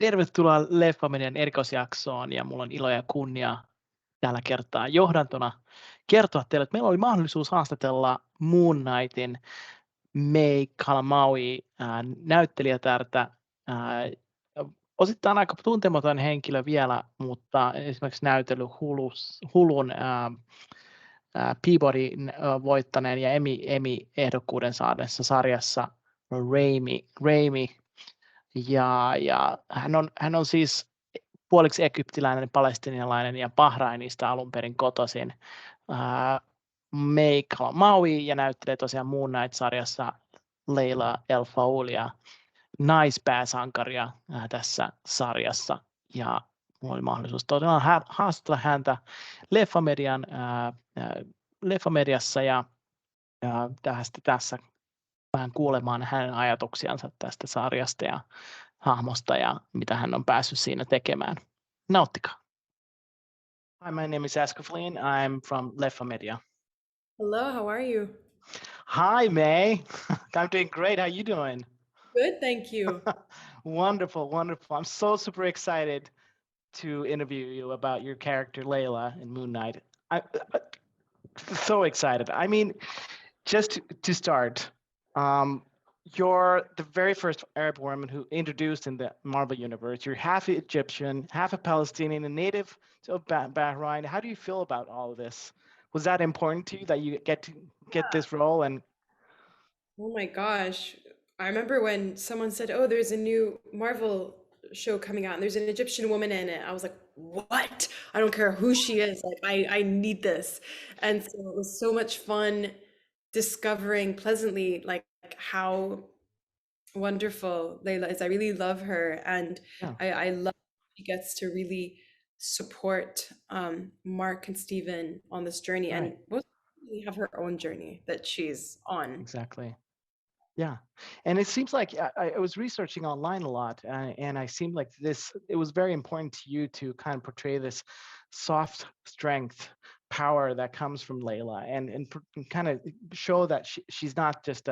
Tervetuloa LeffaMedian erikoisjaksoon ja mulla on ilo ja kunnia tällä kertaa johdantona kertoa teille, että meillä oli mahdollisuus haastatella Moon Knightin May Calamawwy näyttelijätärtä. Osittain aika tuntematon henkilö vielä, mutta esimerkiksi Hulun Peabodyn voittaneen ja Emmy-ehdokkuuden saaneessa sarjassa Raimi. Ja hän on siis puoliksi egyptiläinen, palestiinalainen ja Bahrainista alun perin kotoisin. May Calamawwy ja näyttelee tosiaan Moon Knight-sarjassa Layla El-Fahoydia naispääsankaria tässä sarjassa. Ja minulla oli mahdollisuus todella haastatella häntä LeffaMediassa ja tässä vähän kuulemaan hänen ajatuksiansa tästä sarjasta ja hahmosta ja mitä hän on päässyt siinä tekemään. Nauttikaa. Hi, my name is Oscar Isaacin. I'm from LeffaMedia. Hello, how are you? Hi, May. I'm doing great. How are you doing? Good, thank you. Wonderful. I'm so super excited to interview you about your character Layla in Moon Knight. I'm so excited. I mean, just to start, you're the very first Arab woman who introduced in the Marvel universe. You're half Egyptian, half a Palestinian, a native of Bahrain. How do you feel about all of this? Was that important to you that you get this role? And oh my gosh, I remember when someone said, "Oh, there's a new Marvel show coming out, and there's an Egyptian woman in it." I was like, "What? I don't care who she is. Like, I need this." And so it was so much fun discovering pleasantly like how wonderful Layla is. I really love her, and I love she gets to really support Mark and Steven on this journey, and both have her own journey that she's on. Exactly. Yeah, and it seems like I was researching online a lot, and I seemed like it was very important to you to kind of portray this soft strength, power that comes from Layla, and kind of show that she's not just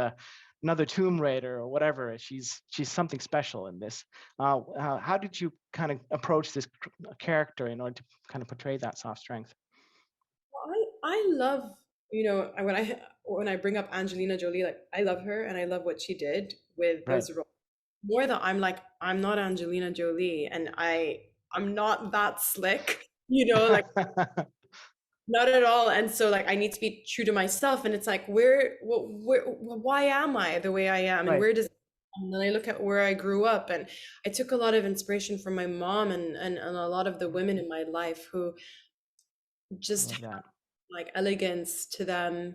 another Tomb Raider or whatever. She's something special in this. How did you kind of approach this character in order to kind of portray that soft strength? Well, I love, when I bring up Angelina Jolie, like I love her and I love what she did with those roles. More that I'm not Angelina Jolie, and I'm not that slick, like not at all. And so like I need to be true to myself, and it's like why am I the way I am, and where does, and then I look at where I grew up, and I took a lot of inspiration from my mom and a lot of the women in my life who just have like elegance to them,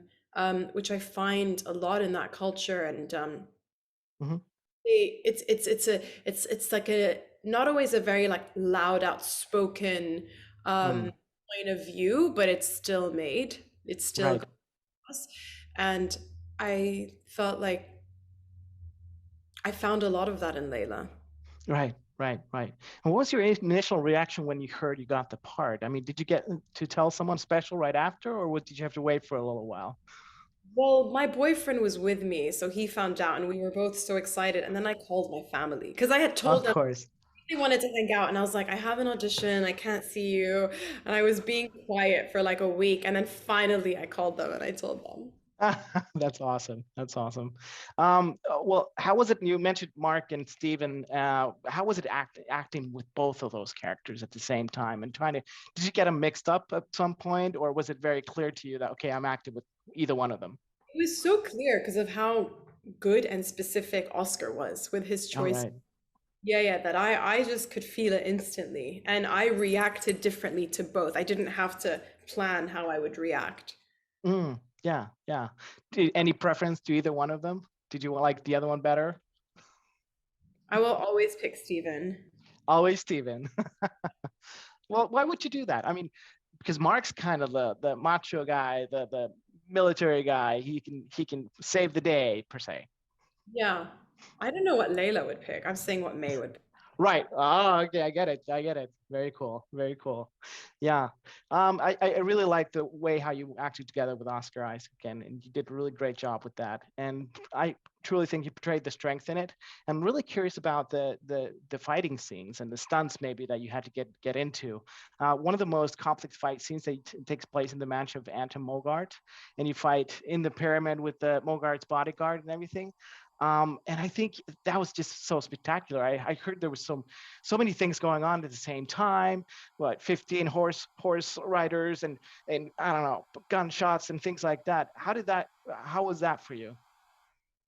which I find a lot in that culture. And it's like a not always a very like loud, outspoken point of view, but it's still it's still and I felt like I found a lot of that in Layla. Right. And what was your initial reaction when you heard you got the part? I mean, did you get to tell someone special right after, or did you have to wait for a little while? Well, my boyfriend was with me, so he found out, and we were both so excited. And then I called my family because I had told them they wanted to hang out, and I was like, "I have an audition, I can't see you," and I was being quiet for like a week, and then finally I called them and I told them. That's awesome. Well, how was it? You mentioned Mark and Steven. How was it acting with both of those characters at the same time, and did you get them mixed up at some point, or was it very clear to you that, okay, I'm acting with either one of them? It was so clear because of how good and specific Oscar was with his choice. Yeah, that I just could feel it instantly, and I reacted differently to both. I didn't have to plan how I would react. Yeah. Any preference to either one of them? Did you like the other one better? I will always pick Steven. Always Steven. Well, why would you do that? I mean, because Mark's kind of the macho guy, the military guy. He can save the day per se. Yeah, I don't know what Layla would pick. I'm saying what May would pick. Right. Oh, okay. I get it. I get it. Very cool. Very cool. Yeah. I really like the way how you acted together with Oscar Isaacin, and you did a really great job with that. And I truly think you portrayed the strength in it. I'm really curious about the fighting scenes and the stunts maybe that you had to get into. One of the most complex fight scenes that takes place in the mansion of Anton Mogart, and you fight in the pyramid with the Mogart's bodyguard and everything. And I think that was just so spectacular. I heard there was so many things going on at the same time. What 15 horse riders and I don't know, gunshots and things like that. How was that for you?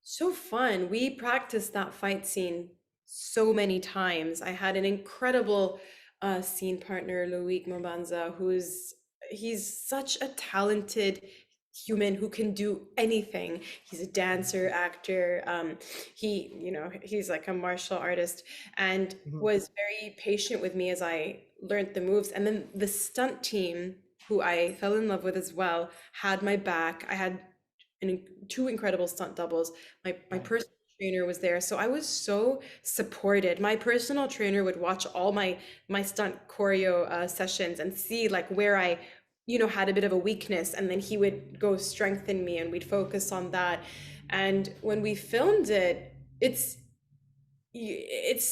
So fun. We practiced that fight scene so many times. I had an incredible scene partner, Loic Mabanza, he's such a talented human who can do anything. He's a dancer, actor. He's like a martial artist and Mhm. was very patient with me as I learned the moves. And then the stunt team, who I fell in love with as well, had my back. I had two incredible stunt doubles. My Right. personal trainer was there, so I was so supported. My personal trainer would watch all my stunt choreo sessions and see like where I had a bit of a weakness, and then he would go strengthen me and we'd focus on that. And when we filmed it, it's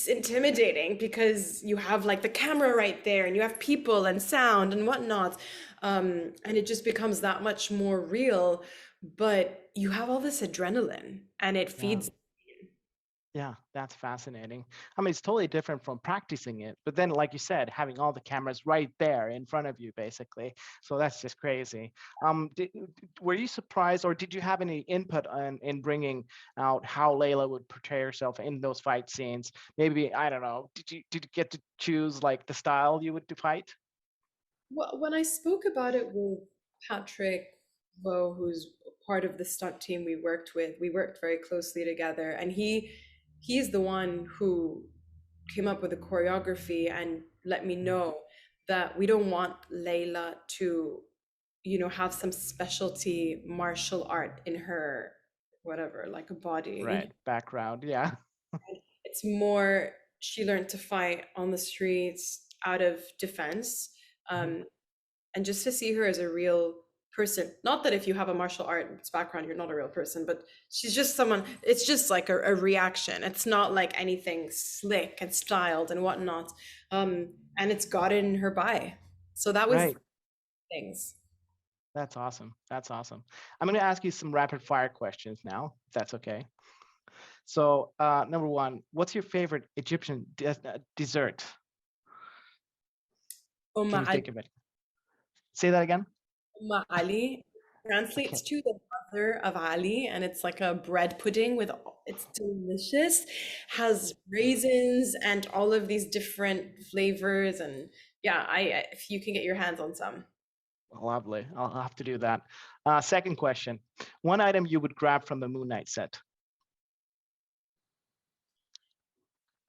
intimidating because you have like the camera right there and you have people and sound and whatnot, and it just becomes that much more real, but you have all this adrenaline and it Yeah. feeds. Yeah, that's fascinating. I mean, it's totally different from practicing it, but then, like you said, having all the cameras right there in front of you, basically. So that's just crazy. Were you surprised, or did you have any input in bringing out how Layla would portray herself in those fight scenes? Maybe, I don't know. Did you get to choose like the style you would fight? Well, when I spoke about it with Patrick Vo, who's part of the stunt team we worked very closely together, and he's the one who came up with the choreography and let me Mhm. know that we don't want Layla to, have some specialty martial art in her, whatever, like a body. Right, background. Yeah. It's more she learned to fight on the streets out of defense. Mhm. Um, and just to see her as a real person, not that if you have a martial arts background you're not a real person, but she's just someone, it's just like a reaction. It's not like anything slick and styled and whatnot. And it's gotten her by, so that was Right. things. That's awesome. That's awesome. I'm going to ask you some rapid fire questions now, if that's okay. So, number one, what's your favorite Egyptian dessert? Can you think of it? Say that again. Ali Okay. translates to the mother of Ali, and it's like a bread pudding it's delicious, has raisins and all of these different flavors. And yeah, if you can get your hands on some. Lovely. I'll have to do that. Second question. One item you would grab from the Moon Knight set.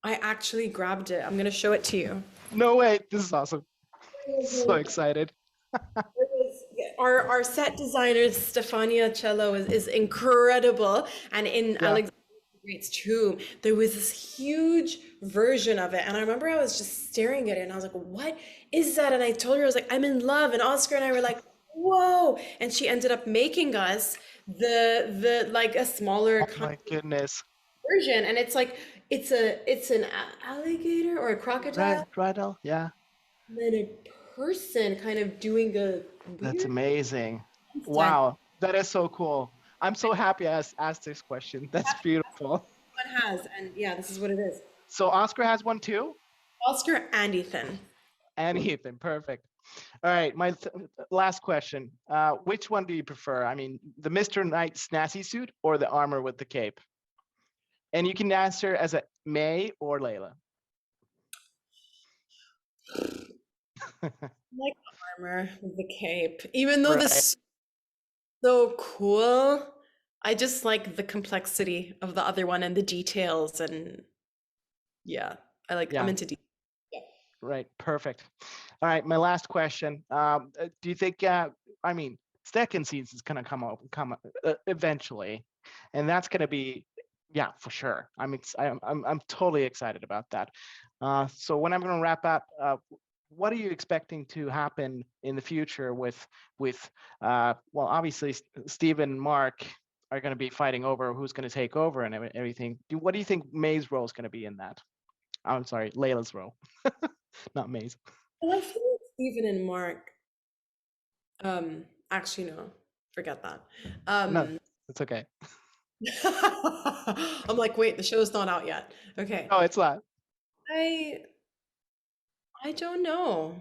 I actually grabbed it. I'm gonna show it to you. No way. This is awesome. So excited. Our set designer Stefania Cello is incredible, and in Yeah. Alexander the Great's tomb there was this huge version of it, and I remember I was just staring at it and I was like, what is that? And I told her, I was like, I'm in love, and Oscar and I were like, whoa. And she ended up making us the like a smaller Oh kind my goodness. of version, and it's like it's an alligator or a crocodile, Right, Rydell. Yeah. and then a person kind of doing a That's weird amazing. dance. Wow. That is so cool. I'm so happy I asked this question. That's beautiful. One has, and yeah, this is what it is. So Oscar has one too? Oscar and Ethan. And Ethan. Perfect. All right, my last question. Which one do you prefer? I mean, the Mr. Knight snazzy suit or the armor with the cape? And you can answer as a May or Layla. Like armor with the cape. Even though Right. this is so cool, I just like the complexity of the other one and the details, and yeah, I'm Yeah, into detail. Yeah. right. Perfect. All right, my last question. Do you think, I mean, second season is going to come eventually, and that's going to be Yeah, for sure. I'm totally excited about that. So when I'm going to wrap up, what are you expecting to happen in the future with well, obviously Stephen and Mark are going to be fighting over who's going to take over and everything. What do you think May's role is going to be in that? I'm sorry, Layla's role, not May's. Well, I feel like Stephen and Mark, actually, no, forget that. No, it's okay. I'm like, wait, the show's not out yet. Okay. Oh, it's not. I don't know.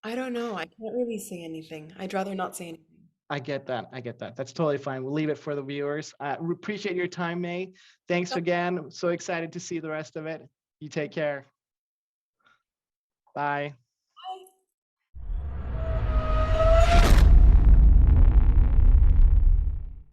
I don't know. I can't really say anything. I'd rather not say anything. I get that. I get that. That's totally fine. We'll leave it for the viewers. We appreciate your time, May. Thanks again. I'm so excited to see the rest of it. You take care. Bye.